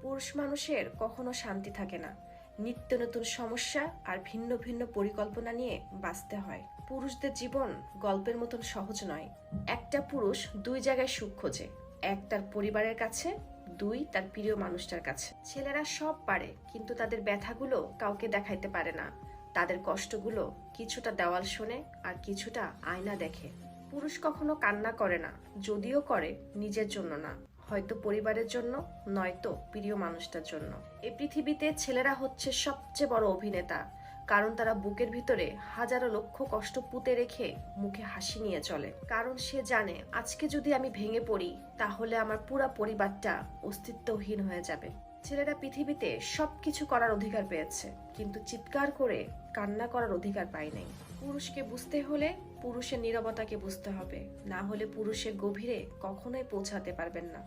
পুরুষ মানুষের কখনো শান্তি থাকে না, নিত্য নতুন সমস্যা আর ভিন্ন ভিন্ন পরিকল্পনা নিয়ে বাঁচতে হয়। পুরুষদের জীবন গল্পের মতন সহজ নয়। একটা পুরুষ দুই জায়গায় সুখ খোঁজে, এক তার পরিবারের কাছে, দুই তার প্রিয় মানুষটার কাছে। ছেলেরা সব পারে, কিন্তু তাদের ব্যথাগুলো কাউকে দেখাইতে পারে না। তাদের কষ্টগুলো কিছুটা দেওয়াল শোনে আর কিছুটা আয়না দেখে। পুরুষ কখনো কান্না করে না, যদিও করে নিজের জন্য না, হয়তো পরিবারের জন্য, নয়তো প্রিয় মানুষটার জন্য। এই পৃথিবীতে ছেলেরা হচ্ছে সবচেয়ে বড় অভিনেতা, কারণ তারা বুকের ভিতরে হাজারো লক্ষ কষ্ট পুঁতে রেখে মুখে হাসি নিয়ে চলে। কারণ সে জানে আজকে যদি আমি ভেঙে পড়ি, তাহলে আমার পুরো পরিবারটা অস্তিত্বহীন হয়ে যাবে। ছেলেরা পৃথিবীতে সবকিছু করার অধিকার পেয়েছে, কিন্তু চিৎকার করে কান্না করার অধিকার পায় নাই। পুরুষকে বুঝতে হলে পুরুষের নীরবতাকে বুঝতে হবে, না হলে পুরুষের গভীরে কখনোই পৌঁছাতে পারবেন না।